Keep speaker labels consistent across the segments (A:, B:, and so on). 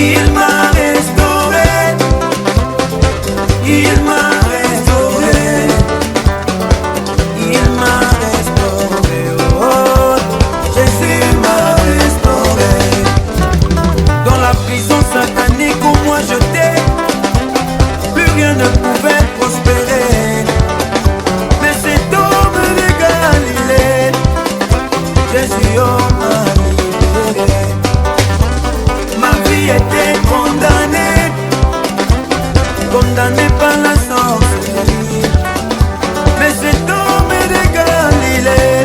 A: Il m'a restauré. Il m'a restauré. Il m'a restauré. Oh, Jésus m'a restauré. Dans la prison satanique où moi j'étais, plus rien ne pouvait prospérer. Mais cet homme de Galilée, Jésus m'a libéré. Ma vie était condamnée, condamnée par la sorcellerie. Mais cet homme de Galilée,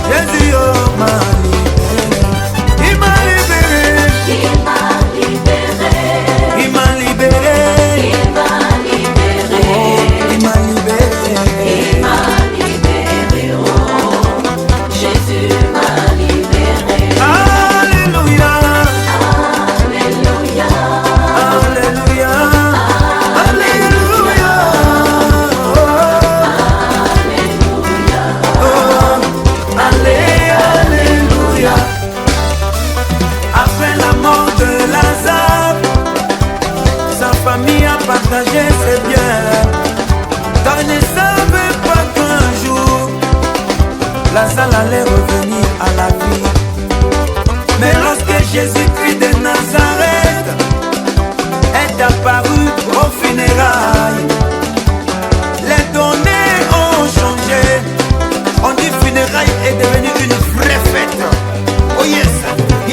A: Jésus m'a libéré. Il m'a libéré.
B: Il m'a libéré.
A: Il m'a libéré.
B: Il m'a libéré.
A: Il m'a libéré.
B: Il m'a libéré. Oh, Jésus m'a libéré.
A: Alléluia.
B: Alléluia.
A: Alléluia. Alléluia. Oh, alléluia. Après la mort de Lazare, sa famille a partagé ses biens, car ils ne savaient pas qu'un jour Lazare allait revenir à la vie. Mais lorsque Jésus-Christ de Nazareth est apparu aux funérailles, les données ont changé. On dit funérailles est devenu une vraie fête. Oh yes,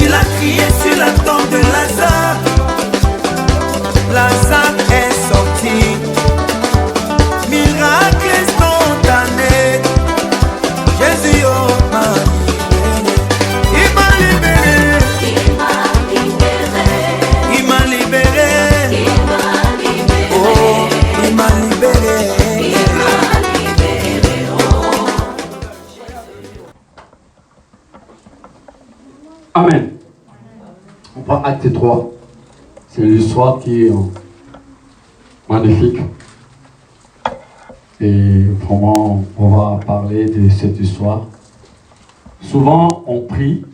A: il a crié sur la tombe de Lazare. Lazare est sorti. Miracle spontané. Jésus m'a libéré. Il m'a libéré.
B: Il m'a libéré.
A: Il m'a libéré.
B: Il m'a libéré.
A: Oh, il m'a libéré.
B: Il m'a libéré. Oh.
C: Amen. On prend acte 3. C'est une histoire qui est magnifique. Et vraiment, on va parler de cette histoire. Souvent, on prie,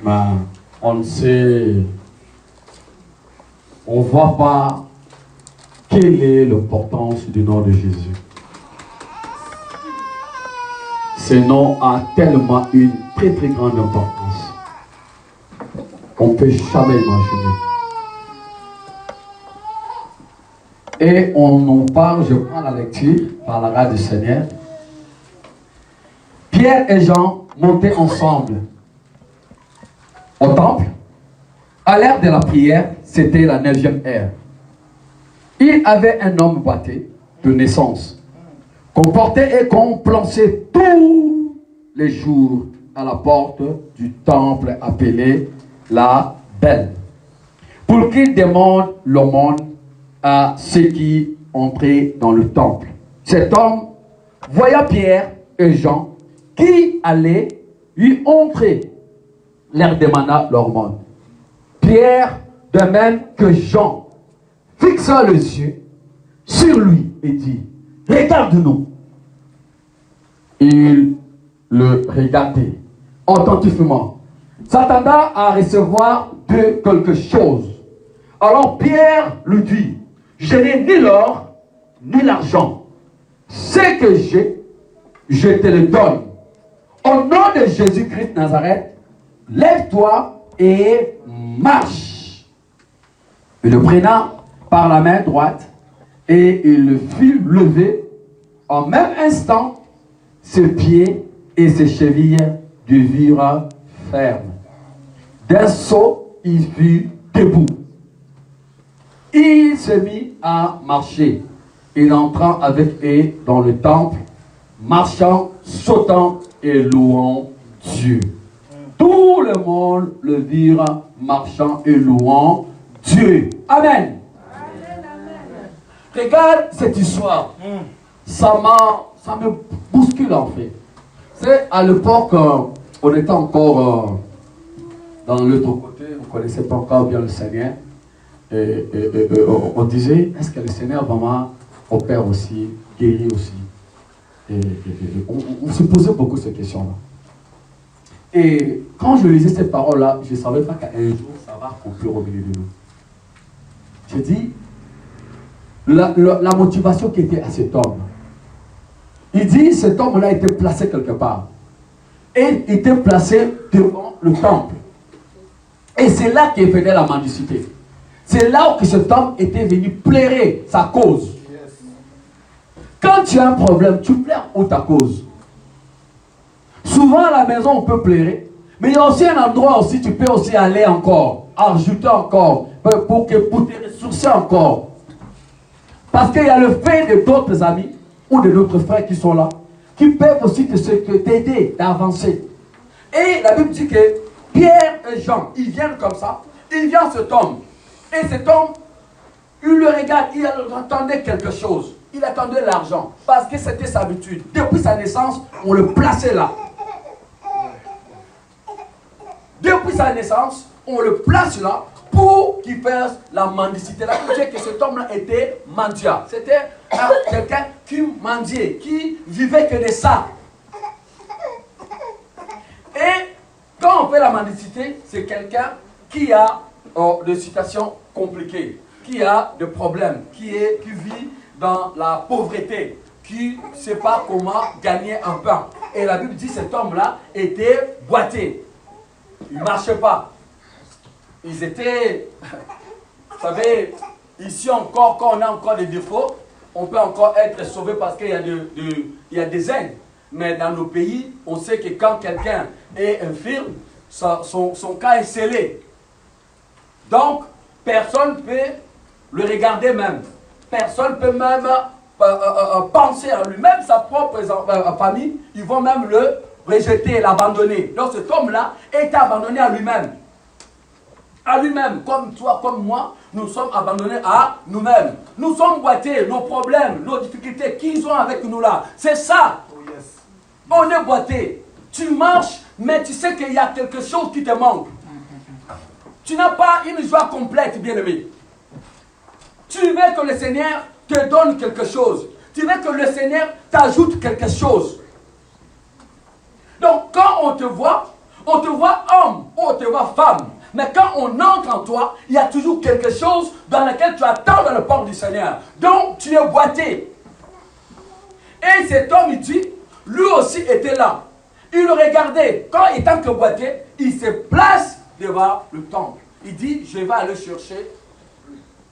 C: mais on ne sait, on ne voit pas quelle est l'importance du nom de Jésus. Ce nom a tellement une très très grande importance qu'on ne peut jamais imaginer. Et on en parle, je prends la lecture par la grâce du Seigneur. Pierre et Jean montaient ensemble au temple. À l'heure de la prière, c'était la 9e heure. Il avait un homme boité de naissance, qu'on portait et qu'on plançait tous les jours à la porte du temple appelé la Belle, pour qu'il demande l'aumône à ceux qui entraient dans le temple. Cet homme, voyant Pierre et Jean qui allaient lui entrer, leur demanda l'aumône. Pierre, de même que Jean, fixa les yeux sur lui et dit: regarde-nous. Il le regardait attentivement, s'attendant à recevoir de quelque chose. Alors Pierre lui dit: je n'ai ni l'or ni l'argent. Ce que j'ai, je te le donne. Au nom de Jésus-Christ de Nazareth, lève-toi et marche. Il le prenant par la main droite et il le fit lever. En même instant, ses pieds et ses chevilles devinrent fermes. D'un saut, il fut debout. Il se mit à marcher. Il entra avec eux dans le temple, marchant, sautant et louant Dieu. Tout le monde le virent marchant et louant Dieu. Amen. Regarde cette histoire. Ça me bouscule en fait. C'est à l'époque, on était encore dans l'autre côté, on ne connaissait pas encore bien le Seigneur. Et on disait, est-ce que le Seigneur vraiment opère aussi, guérit aussi? On se posait beaucoup ces questions-là. Et quand je lisais ces paroles-là, je ne savais pas qu'un jour ça va couper au milieu de nous. Je dis, la motivation qui était à cet homme. Il dit, cet homme-là était placé quelque part. Et il était placé devant le temple. Et c'est là qu'il faisait la mendicité. C'est là que cet homme était venu plairer sa cause. Quand tu as un problème, tu plaires où ta cause. Souvent à la maison, on peut plairer. Mais il y a aussi un endroit aussi, tu peux aussi aller encore, ajouter encore, pour te ressourcer encore. Parce qu'il y a le fait de d'autres amis ou de d'autres frères qui sont là, qui peuvent aussi t'aider d'avancer. Et la Bible dit que Pierre et Jean, ils viennent comme ça, il vient cet homme. Et cet homme, il le regarde, il attendait quelque chose. Il attendait l'argent, parce que c'était sa habitude. Depuis sa naissance, on le plaçait là. Depuis sa naissance, on le place là pour qu'il fasse la mendicité. La Bible dit que cet homme-là était mendiant. C'était quelqu'un qui mendiait, qui vivait que de ça. Et quand on fait la mendicité, c'est quelqu'un qui a des situations compliquées, qui a des problèmes, qui vit dans la pauvreté, qui ne sait pas comment gagner un pain. Et la Bible dit que cet homme-là était boité. Il ne marchait pas. Ils étaient, vous savez, ici encore, quand on a encore des défauts, on peut encore être sauvé parce qu'il y a des aides. Mais dans nos pays, on sait que quand quelqu'un est infirme, son cas est scellé. Donc, personne ne peut le regarder même. Personne ne peut même penser à lui. Même sa propre famille, ils vont même le rejeter, l'abandonner. Donc cet homme-là est abandonné à lui-même. À lui-même, comme toi, comme moi, nous sommes abandonnés à nous-mêmes. Nous sommes boités, nos problèmes, nos difficultés qu'ils ont avec nous là. C'est ça. Oh yes. On est boités. Tu marches, mais tu sais qu'il y a quelque chose qui te manque. Tu n'as pas une joie complète, bien-aimé. Tu veux que le Seigneur te donne quelque chose. Tu veux que le Seigneur t'ajoute quelque chose. Donc, quand on te voit homme ou on te voit femme. Mais quand on entre en toi, il y a toujours quelque chose dans lequel tu attends dans le port du Seigneur. Donc, tu es boité. Et cet homme, il dit, lui aussi était là. Il le regardait. Quand étant que boité, il se place devant le temple. Il dit, je vais aller chercher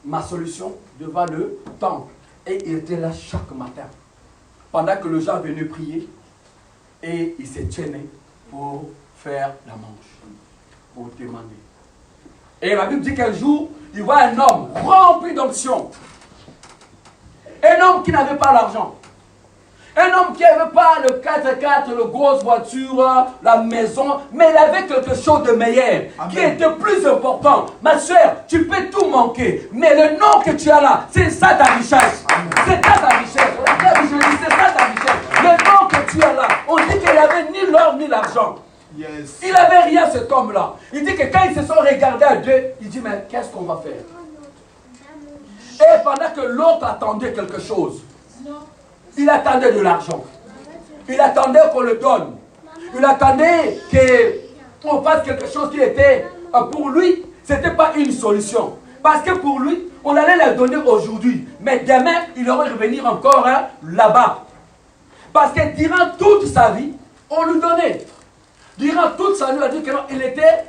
C: ma solution devant le temple. Et il était là chaque matin. Pendant que les gens venaient prier. Et il se tenait pour faire la manche. Pour demander. Et la Bible dit qu'un jour, il voit un homme rempli d'onction. Un homme qui n'avait pas l'argent. Un homme qui n'avait pas le 4x4, la grosse voiture, la maison, mais il avait quelque chose de meilleur, Amen. Qui était plus important. Ma soeur, tu peux tout manquer, mais le nom que tu as là, c'est ça ta richesse. C'est ça ta richesse. C'est ça ta richesse. Le nom que tu as là, on dit qu'il n'avait ni l'or ni l'argent. Yes. Il n'avait rien, cet homme-là. Il dit que quand ils se sont regardés à deux, il dit, mais qu'est-ce qu'on va faire? Et pendant que l'autre attendait quelque chose, il attendait de l'argent. Il attendait qu'on le donne. Il attendait qu'on fasse quelque chose qui était, pour lui, ce n'était pas une solution. Parce que pour lui, on allait le donner aujourd'hui. Mais demain, il aurait revenir encore là-bas. Parce que durant toute sa vie, on lui donnait. Durant toute sa vie, on a dit qu'il était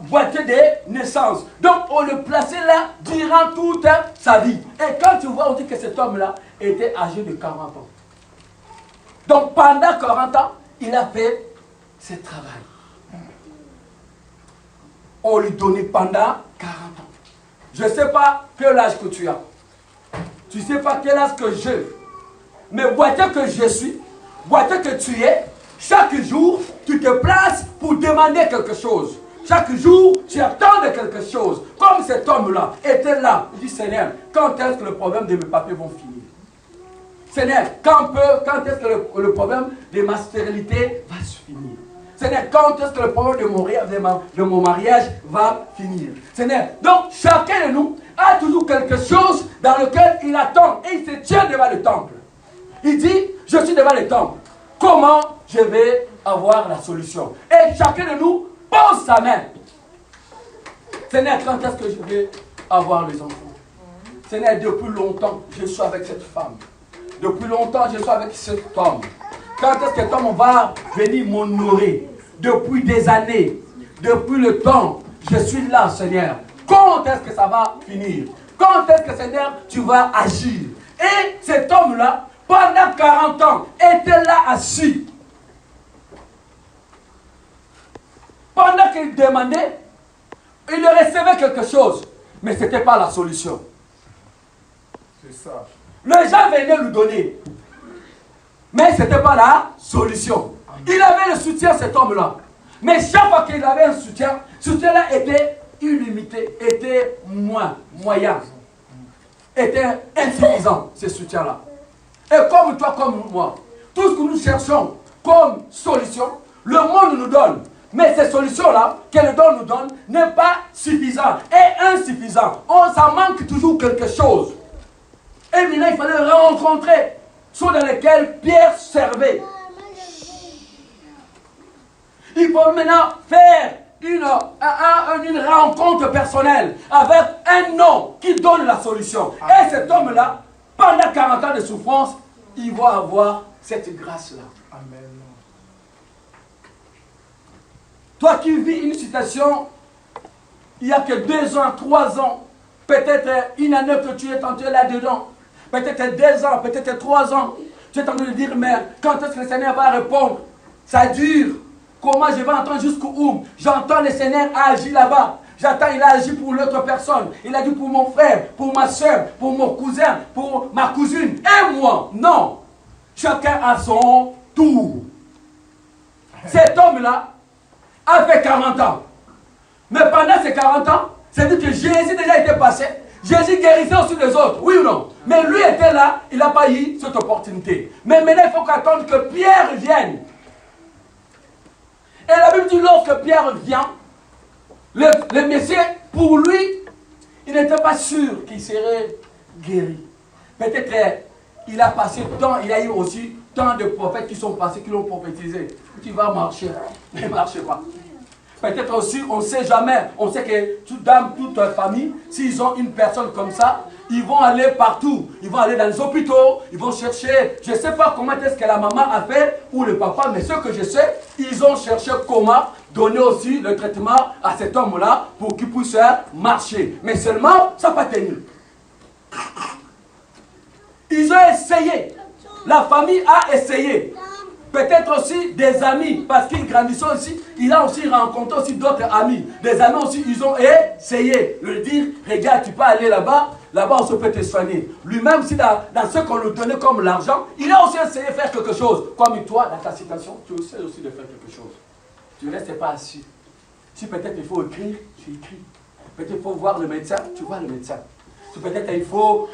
C: boité de naissance. Donc, on le plaçait là durant toute sa vie. Et quand tu vois, on dit que cet homme-là était âgé de 40 ans. Donc, pendant 40 ans, il a fait ce travail. On lui donnait pendant 40 ans. Je ne sais pas quel âge que tu as. Tu ne sais pas quel âge que j'ai. Mais boité que je suis, boité que tu es, chaque jour, tu te places pour demander quelque chose. Chaque jour, tu attends de quelque chose. Comme cet homme-là était là. Il dit, Seigneur, quand est-ce que le problème de mes papiers vont finir? Seigneur, quand est-ce que le problème de ma stérilité va se finir? Seigneur, quand est-ce que le problème de mon mariage va finir? Seigneur, donc chacun de nous a toujours quelque chose dans lequel il attend. Et il se tient devant le temple. Il dit, je suis devant le temple. Comment je vais avoir la solution? Et chacun de nous pose sa main. Seigneur, quand est-ce que je vais avoir les enfants? Seigneur, depuis longtemps, je suis avec cette femme. Depuis longtemps, je suis avec cet homme. Quand est-ce que cet homme va venir m'honorer? Depuis des années, depuis le temps, je suis là, Seigneur. Quand est-ce que ça va finir? Quand est-ce que, Seigneur, tu vas agir? Et cet homme-là, pendant 40 ans, était là assis. Pendant qu'il demandait, il recevait quelque chose. Mais ce n'était pas la solution.
D: C'est ça.
C: Les gens venaient lui donner. Mais ce n'était pas la solution. Il avait le soutien, cet homme-là. Mais chaque fois qu'il avait un soutien, ce soutien-là était illimité, était moyen, était insuffisant, ce soutien-là. Et comme toi, comme moi, tout ce que nous cherchons comme solution, le monde nous donne. Mais ces solutions-là que le don nous donne n'est pas suffisant et insuffisant. Ça manque toujours quelque chose. Et maintenant, il fallait rencontrer ceux dans lesquels Pierre servait. Il faut maintenant faire une rencontre personnelle avec un nom qui donne la solution. Amen. Et cet homme-là, pendant 40 ans de souffrance, il va avoir cette grâce-là.
D: Amen.
C: Toi qui vis une situation, il n'y a que 2 ans, 3 ans, peut-être une année que tu es tenté là-dedans, peut-être 2 ans, peut-être 3 ans, tu es tenté de dire, mais quand est-ce que le Seigneur va répondre? Ça dure. Comment je vais entendre jusqu'où? J'entends le Seigneur agir là-bas. J'entends, il a agi pour l'autre personne. Il a dit pour mon frère, pour ma soeur, pour mon cousin, pour ma cousine. Et moi, non. Chacun a son tour. Cet homme-là a fait 40 ans. Mais pendant ces 40 ans, c'est-à-dire que Jésus déjà était passé. Jésus guérissait aussi les autres, oui ou non? Mais lui était là, il n'a pas eu cette opportunité. Mais maintenant, il faut qu'attendre que Pierre vienne. Et la Bible dit, lorsque Pierre vient, le Messie, pour lui, il n'était pas sûr qu'il serait guéri. Peut-être il a passé tant, il a eu aussi tant de prophètes qui sont passés, qui l'ont prophétisé. Tu vas marcher, mais ne marche pas. Peut-être aussi, on ne sait jamais, on sait que dans toute famille, s'ils ont une personne comme ça, ils vont aller partout. Ils vont aller dans les hôpitaux, ils vont chercher. Je ne sais pas comment est-ce que la maman a fait ou le papa, mais ce que je sais, ils ont cherché comment donner aussi le traitement à cet homme-là pour qu'il puisse marcher. Mais seulement, ça n'a pas tenu. Ils ont essayé. La famille a essayé. Peut-être aussi des amis, parce qu'il grandissait aussi, il a aussi rencontré aussi d'autres amis. Des amis aussi, ils ont essayé de lui dire, regarde, tu peux aller là-bas, là-bas on se peut te soigner. Lui-même, si dans ce qu'on lui donnait comme l'argent, il a aussi essayé de faire quelque chose. Comme toi, dans ta situation, tu essaies aussi de faire quelque chose. Tu ne restes pas assis. Si peut-être il faut écrire, tu écris. Peut-être il faut voir le médecin, tu vois le médecin. Si peut-être il faut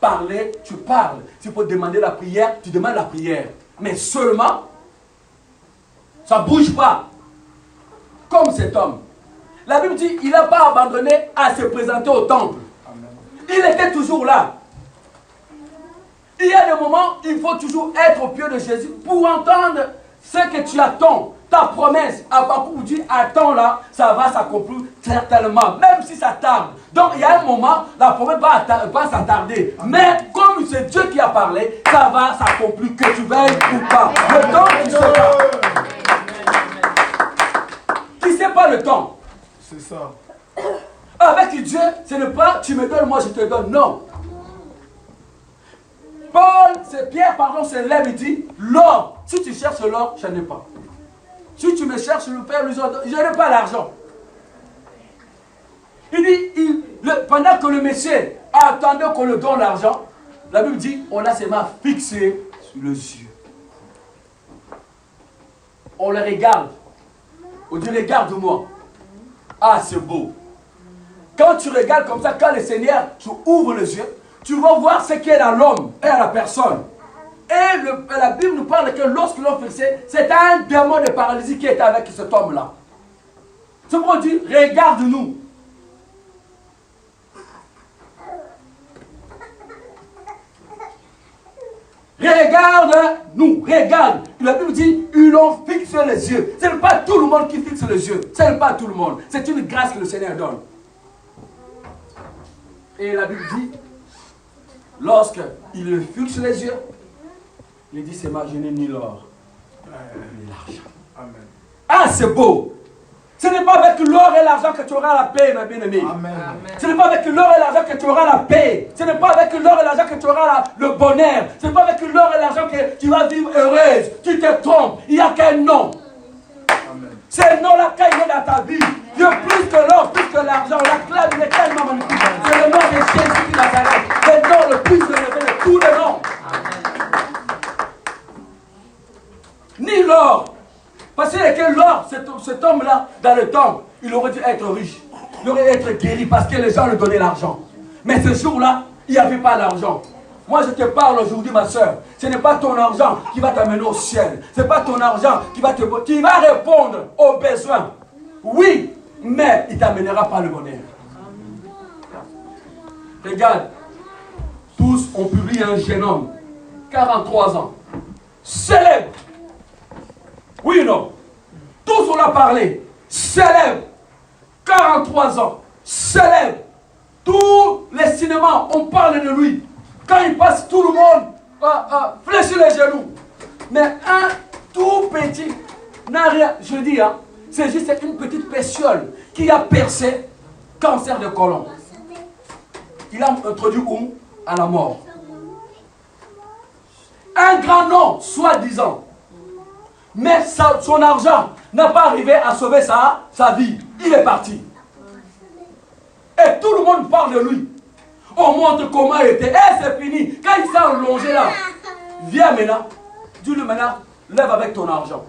C: parler, tu parles. S'il faut demander la prière, tu demandes la prière. Mais seulement, ça ne bouge pas. Comme cet homme. La Bible dit, il n'a pas abandonné à se présenter au temple. Amen. Il était toujours là. Il y a des moments, il faut toujours être au pied de Jésus pour entendre ce que tu attends. Ta promesse, Habakkuk dit, attends là, ça va s'accomplir certainement, même si ça tarde. Donc il y a un moment, la promesse va s'attarder. Mais comme c'est Dieu qui a parlé, ça va s'accomplir, que tu veuilles ou pas. Le temps, tu ne sais pas. Tu ne sais pas le temps.
D: C'est ça.
C: Avec Dieu, ce n'est pas tu me donnes, moi je te donne. Non. Paul, c'est Pierre, pardon, se lève et dit, l'or, si tu cherches l'or, je n'ai pas. Si tu me cherches le père, je n'ai pas l'argent. Il dit, pendant que le Messie attendait qu'on le donne l'argent, la Bible dit, on a ses mains fixées sur les yeux. On le regarde. On dit, regarde-moi. Ah, c'est beau. Quand tu regardes comme ça, quand le Seigneur, tu ouvres les yeux, tu vas voir ce qu'il y a dans l'homme et à la personne. Et la Bible nous parle que lorsqu'ils l'ont fixé, c'était un démon de paralysie qui était avec cet homme-là. C'est pour dire, regarde-nous. Regarde-nous, regarde. la Bible dit, ils ont fixé les yeux. Ce n'est pas tout le monde qui fixe les yeux. Ce n'est pas tout le monde. C'est une grâce que le Seigneur donne. Et la Bible dit, lorsqu'il fixe les yeux, il dit, c'est ma jeunesse ni l'or, ni l'argent.
D: Amen.
C: Ah, c'est beau. Ce n'est pas avec l'or et l'argent que tu auras la paix, ma bien-aimée.
D: Amen.
C: Ce n'est pas avec l'or et l'argent que tu auras la paix. Ce n'est pas avec l'or et l'argent que tu auras le bonheur. Ce n'est pas avec l'or et l'argent que tu vas vivre heureuse. Tu te trompes. Il n'y a qu'un nom.
D: Amen.
C: C'est nom-là qui est dans ta vie. Dieu, plus que l'or, plus que l'argent. La clave, il est tellement magnifique. C'est le nom de Jésus de Nazareth. Le nom le plus élevé de tous les noms. Ni l'or. Parce que l'or, cet homme-là, dans le temple, il aurait dû être riche. Il aurait dû être guéri parce que les gens lui donnaient l'argent. Mais ce jour-là, il n'y avait pas l'argent. Moi, je te parle aujourd'hui, ma soeur. Ce n'est pas ton argent qui va t'amener au ciel. Ce n'est pas ton argent qui va répondre aux besoins. Oui, mais il ne t'amènera pas le bonheur. Regarde, tous ont publié un jeune homme, 43 ans, célèbre. Oui ou non? Tous on a parlé. Célèbre. 43 ans. Célèbre. Tous les cinémas, on parle de lui. Quand il passe, tout le monde fléchit les genoux. Mais un tout petit n'a rien. Je dis, hein, c'est juste une petite pétiole qui a percé cancer de côlon. Il a introduit à la mort. Un grand nom, soi-disant. Mais son argent n'a pas arrivé à sauver sa vie. Il est parti. Et tout le monde parle de lui. On montre comment il était. Et c'est fini. Quand il s'est allongé là, viens maintenant. Dis-lui maintenant, lève avec ton argent.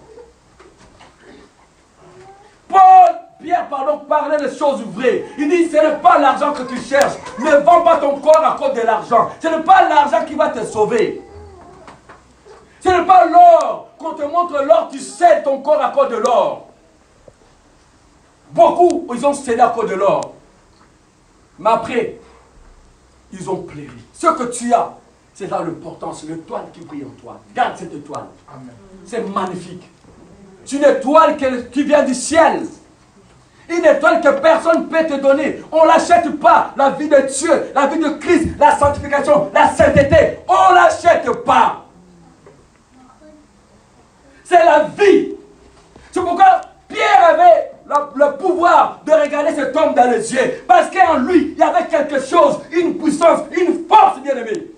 C: Pierre, parlait des choses vraies. Il dit, ce n'est pas l'argent que tu cherches. Ne vends pas ton corps à cause de l'argent. Ce n'est pas l'argent qui va te sauver. Ce n'est pas l'or. Quand on te montre l'or, tu cèdes ton corps à cause de l'or. Beaucoup, ils ont cédé à cause de l'or. Mais après, ils ont pleuré. Ce que tu as, c'est là l'important, c'est l'étoile qui brille en toi. Garde cette étoile. C'est magnifique. C'est une étoile qui vient du ciel. Une étoile que personne ne peut te donner. On ne l'achète pas. La vie de Dieu, la vie de Christ, la sanctification, la sainteté. On ne l'achète pas. C'est la vie. C'est pourquoi Pierre avait le pouvoir de regarder cet homme dans les yeux. Parce qu'en lui, il y avait quelque chose, une puissance, une force, bien-aimé,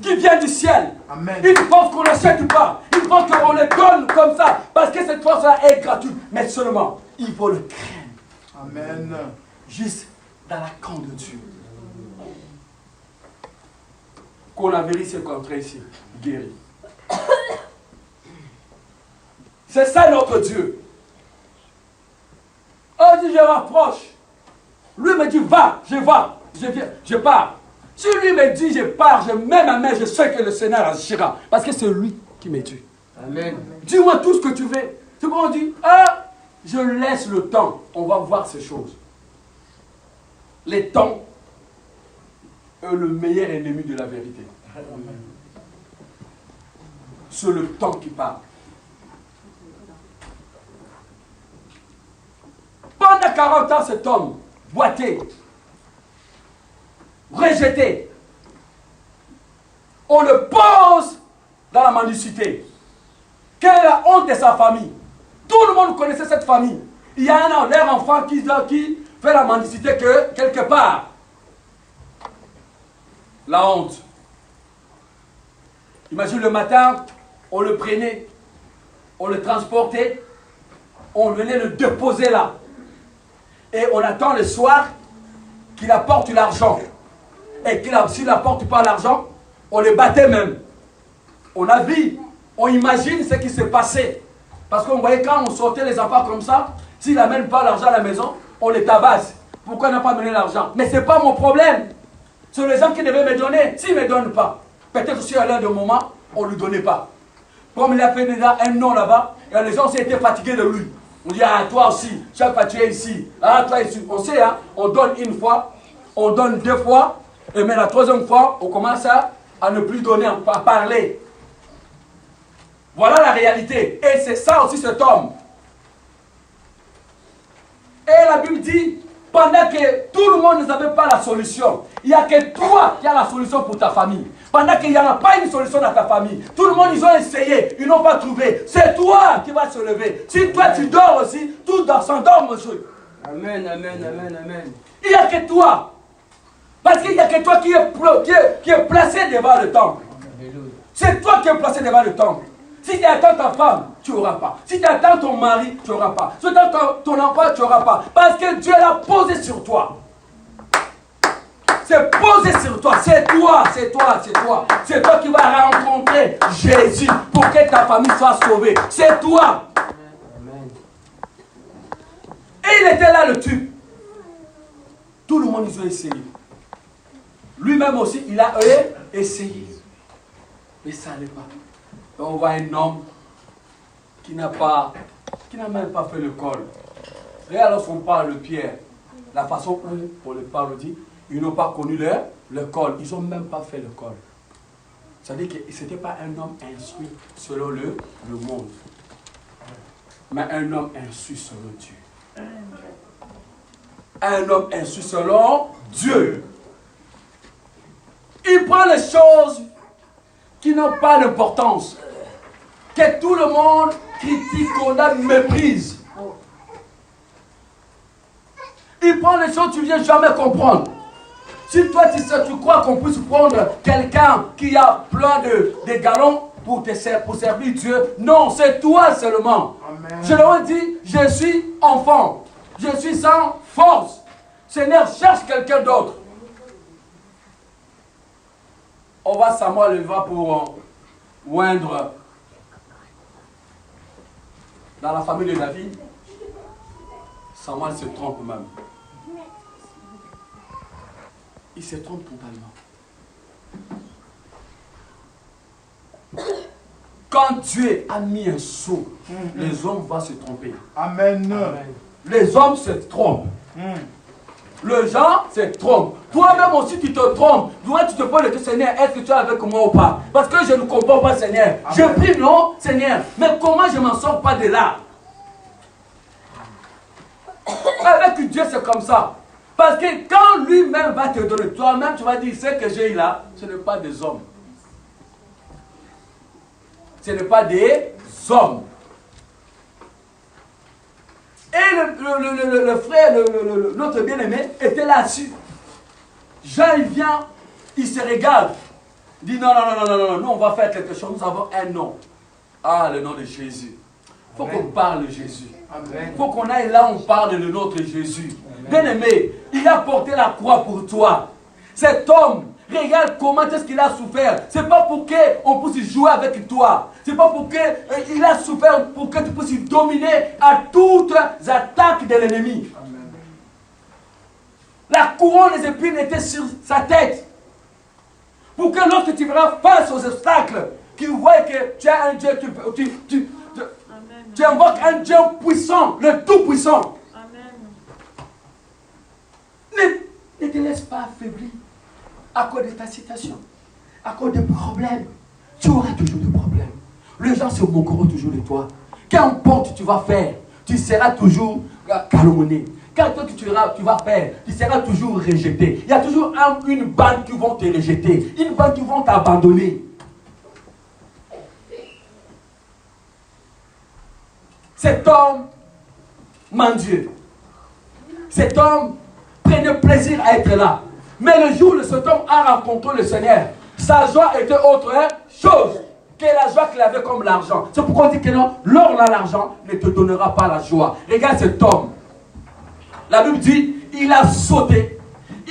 C: qui vient du ciel. Amen. Une force qu'on n'achète pas. Une force qu'on le donne comme ça. Parce que cette force-là est gratuite. Mais seulement, il faut le craindre.
D: Amen.
C: Juste dans la camp de Dieu. Qu'on a vérifié contre ici. Guéri. C'est ça notre Dieu. On dit je rapproche. Lui me dit va, je viens, je pars. Si lui me dit je pars, je mets ma main, je sais que le Seigneur agira. Parce que c'est lui qui me tue. Amen. Dis-moi tout ce que tu veux. C'est pourquoi on dit je laisse le temps. On va voir ces choses. Le temps est le meilleur ennemi de la vérité. C'est le temps qui parle. Pendant 40 ans, cet homme, boité, rejeté, on le pose dans la mendicité. Quelle est la honte de sa famille? Tout le monde connaissait cette famille. Il y a leur enfant qui fait la mendicité quelque part. La honte. Imagine le matin, on le prenait, on le transportait, on venait le déposer là. Et on attend le soir qu'il apporte l'argent. Et s'il n'apporte pas l'argent, on le battait même. On a vu, on imagine ce qui s'est passé. Parce qu'on voyait quand on sortait les enfants comme ça, s'il n'amène pas l'argent à la maison, on les tabasse. Pourquoi n'a pas amené l'argent? Mais ce n'est pas mon problème. C'est les gens qui devaient me donner. S'ils ne me donnent pas, peut-être aussi à l'un de moment, on ne lui donnait pas. Comme il a fait déjà un an là-bas, et les gens étaient fatigués de lui. On dit, toi aussi, chaque fois tu es ici. Toi ici. On sait, on donne une fois, on donne deux fois, et mais la troisième fois, on commence à ne plus donner, à parler. Voilà la réalité. Et c'est ça aussi cet homme. Et la Bible dit, pendant que tout le monde n'avait pas la solution, il n'y a que toi qui as la solution pour ta famille. Pendant qu'il n'y en a pas une solution dans ta famille, tout le monde, ils ont essayé, ils n'ont pas trouvé. C'est toi qui vas se lever. Si toi tu dors aussi, tout s'endort, monsieur.
E: Amen, amen, amen, amen.
C: Il n'y a que toi. Parce qu'il n'y a que toi qui est placé devant le temple. C'est toi qui es placé devant le temple. Si tu attends ta femme, tu n'auras pas. Si tu attends ton mari, tu n'auras pas. Si tu attends ton enfant, tu n'auras pas. Parce que Dieu l'a posé sur toi. C'est posé sur toi. C'est toi, c'est toi, c'est toi. C'est toi qui vas rencontrer Jésus pour que ta famille soit sauvée. C'est toi.
E: Amen.
C: Et il était là le tube. Tout le monde, ils ont essayé. Lui-même aussi, il a essayé. Mais ça n'allait pas. Et on voit un homme qui n'a même pas fait l'école. Et alors on parle de Pierre, la façon où on le parle dit, ils n'ont pas connu l'école. Ils n'ont même pas fait l'école. C'est-à-dire que ce n'était pas un homme instruit selon le monde. Mais un homme instruit selon Dieu. Un homme instruit selon Dieu. Il prend les choses qui n'ont pas d'importance, que tout le monde critique, condamne, méprise. Il prend les choses que tu ne viens jamais comprendre. Si toi tu crois qu'on puisse prendre quelqu'un qui a plein de galons pour servir Dieu, non, c'est toi seulement. Amen. Je leur ai dit, je suis enfant, je suis sans force. Seigneur, cherche quelqu'un d'autre. On va Samuel, il va pour oindre dans la famille de David. Samuel se trompe même. Il se trompe totalement. Quand Dieu a mis un sceau, les hommes vont se tromper.
D: Amen.
C: Amen. Les hommes se trompent. Les gens se trompent. Toi-même aussi, tu te trompes. Toi, tu te poses le question, Seigneur, est-ce que tu es avec moi ou pas? Parce que je ne comprends pas, Seigneur. Amen. Je prie, non, Seigneur. Mais comment je ne m'en sors pas de là? Avec Dieu, c'est comme ça. Parce que quand lui-même va te donner, toi-même, tu vas dire, ce que j'ai là, ce n'est pas des hommes. Ce n'est pas des hommes. Et le frère, notre bien-aimé, était là-dessus. Jean, il vient, il se regarde. Il dit, non, nous on va faire quelque chose, nous avons un nom. Ah, le nom de Jésus. Il faut qu'on parle de Jésus. Il faut qu'on aille là où on parle de notre Jésus. Bien-aimé, il a porté la croix pour toi. Cet homme, regarde comment est-ce qu'il a souffert. C'est pas pour qu'on puisse jouer avec toi. C'est pas pour qu'il a souffert pour que tu puisses dominer à toutes les attaques de l'ennemi. La couronne des épines était sur sa tête. Pour que lorsque tu verras face aux obstacles, tu vois que tu as un Dieu, tu invoques un Dieu puissant, le tout-puissant. Ne te laisse pas affaiblir à cause de ta situation, à cause des problèmes. Tu auras toujours des problèmes. Les gens se moqueront toujours de toi. Qu'importe tu vas faire, tu seras toujours calomnié. Qu'importe tu vas faire, tu seras toujours rejeté. Il y a toujours une bande qui vont te rejeter, une bande qui vont t'abandonner. Cet homme mendiait. Cet homme prenait plaisir à être là. Mais le jour où cet homme a rencontré le Seigneur, sa joie était autre chose que la joie qu'il avait comme l'argent. C'est pourquoi on dit que non, l'or là, l'argent ne te donnera pas la joie. Regarde cet homme. La Bible dit, il a sauté,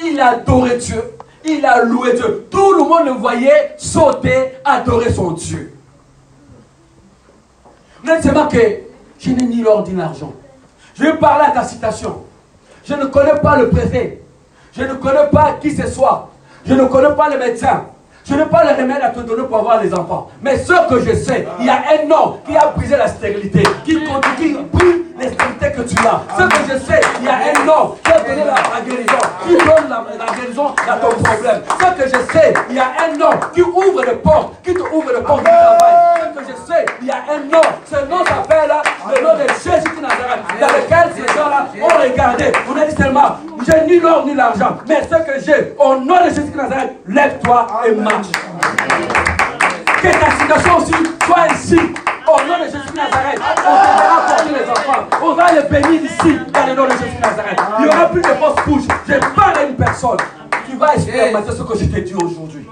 C: il a adoré Dieu, il a loué Dieu. Tout le monde le voyait sauter, adorer son Dieu. Mais c'est pas que je n'ai ni l'or ni l'argent. Je vais parler à ta citation. Je ne connais pas le préfet. Je ne connais pas qui ce soit. Je ne connais pas le médecin. Je n'ai pas le remède à te donner pour avoir les enfants. Mais ce que je sais, il y a un homme qui a brisé la stérilité, qui brûle les stabilités que tu as. Ce que je sais, il y a un homme qui a donné la guérison, qui donne la guérison à ton problème. Ce que je sais, il y a un homme qui ouvre les portes, qui te ouvre les portes du travail. Ce que je sais, il y a un nom, ce nom s'appelle le nom de Jésus de Nazareth, dans lequel ces gens-là ont regardé. On a dit seulement, j'ai ni l'or ni l'argent, mais ce que j'ai, au nom de Jésus de Nazareth, lève-toi et marche. Que ta situation aussi soit ici. Au nom de Jésus de Nazareth, on te verra porter les enfants. On va les bénir ici, dans le nom de Jésus de Nazareth. Il n'y aura plus de fausses couches. Je parle à une personne. Tu vas expérimenter ce que je t'ai dit aujourd'hui.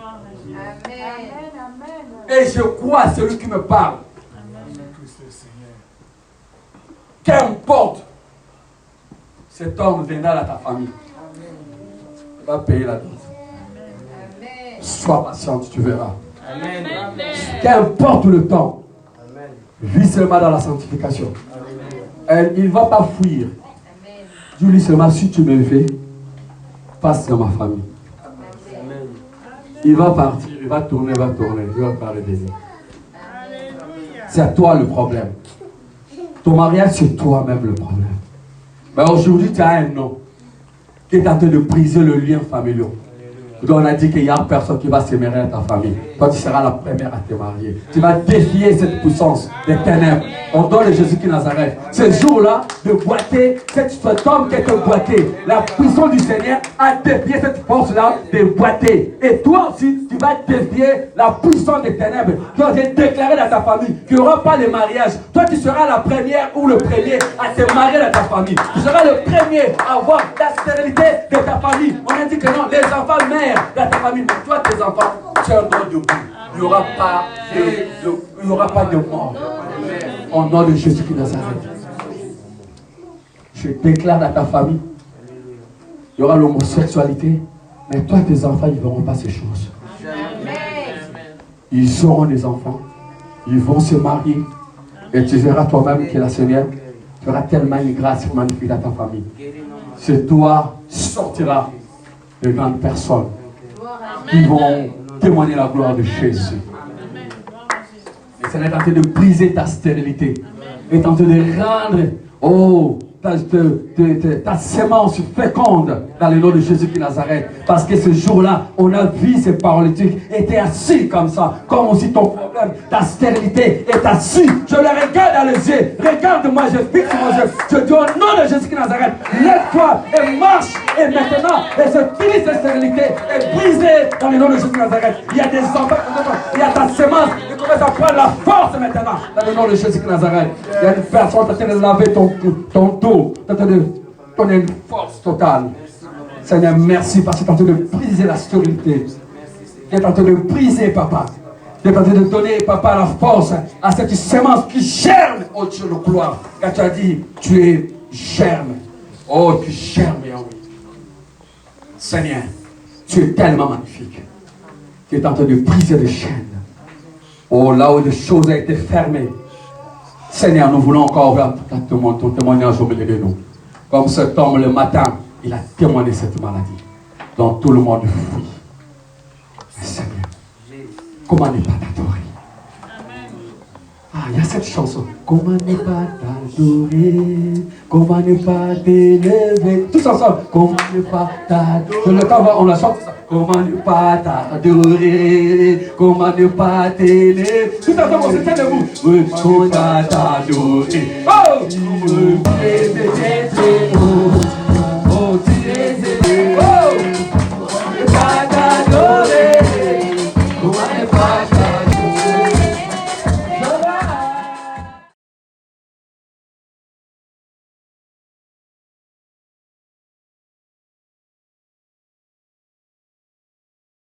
C: Et je crois à celui qui me parle. Qu'importe, cet homme viendra à ta famille. Il va payer la dette. Sois patiente, tu verras.
E: Amen.
C: Qu'importe le temps, vis seulement dans la sanctification. Il ne va pas fuir. Dis-lui seulement, si tu me fais, passe dans ma famille. Il va partir, il va tourner, il va parler des autres. C'est à toi le problème. Ton mariage, c'est toi-même le problème. Mais aujourd'hui, tu as un nom qui est en train de briser le lien familial. Donc on a dit qu'il n'y a personne qui va se marier à ta famille. Toi, tu seras la première à te marier. Tu vas défier cette puissance des ténèbres. On donne Jésus qui Nazareth. Ce jour-là, de boiter, cet homme qui est boité, la puissance du Seigneur a défié cette force-là de boiter. Et toi aussi, tu vas défier la puissance des ténèbres. Donc j'ai déclaré dans ta famille qu'il n'y aura pas de mariage. Toi, tu seras la première ou le premier à te marier dans ta famille. Tu seras le premier à avoir la stérilité de ta famille. On a dit que non, les enfants meurent dans ta famille, mais toi, tes enfants, tu es un nom debout. Il n'y aura pas de mort. Au nom de Jésus de Nazareth. Je déclare dans ta famille, il y aura l'homosexualité, mais toi, tes enfants, ils ne verront pas ces choses. Ils seront des enfants, ils vont se marier, et tu verras toi-même que la Seigneur fera tellement une grâce magnifique dans ta famille. C'est toi sortira de grandes personnes qui vont témoigner la gloire de Jésus. Et ça est en train de briser ta stérilité. Et en train de rendre, ta sémence féconde dans le nom de Jésus de Nazareth. Parce que ce jour-là, on a vu ces paralytiques étaient assis comme ça. Comme aussi ton problème, ta stérilité est assis. Je le regarde dans les yeux. Regarde-moi, je fixe mon yeux. Je dis au nom de Jésus de Nazareth, lève-toi et marche. Et maintenant, et je finis cette stérilité et brisée dans le nom de Jésus de Nazareth. Il y a des enfants, il y a ta sémence qui commence à prendre la force maintenant dans le nom de Jésus de Nazareth. Il y a une personne qui est en train de laver ton dos, qui est en train de donner une force totale. Seigneur, merci parce que tu es en train de briser la stérilité. Tu es en train de briser, papa. Tu es en train de donner, papa, la force à cette sémence qui germe au Dieu de gloire. Car tu as dit, tu es germe. Oh, tu germes, Yahweh. Seigneur, tu es tellement magnifique. Tu es en train de briser les chaînes. Oh, là où les choses ont été fermées. Seigneur, nous voulons encore ouvrir ton témoignage au milieu de nous. Comme cet homme le matin, il a témoigné cette maladie. Dans tout le monde fuit. Mais Seigneur, comment ne pas t'adorer? Ah, il y a cette chanson. Comment ne pas t'adorer? Comment ne pas t'élever? Tous ensemble. Comment ne pas t'adorer? Le temps, on la chante ça. Comment ne pas t'adorer? Comment ne pas t'élever? Tout ensemble, on se tient debout. Comment ne pas t'adorer? Oh!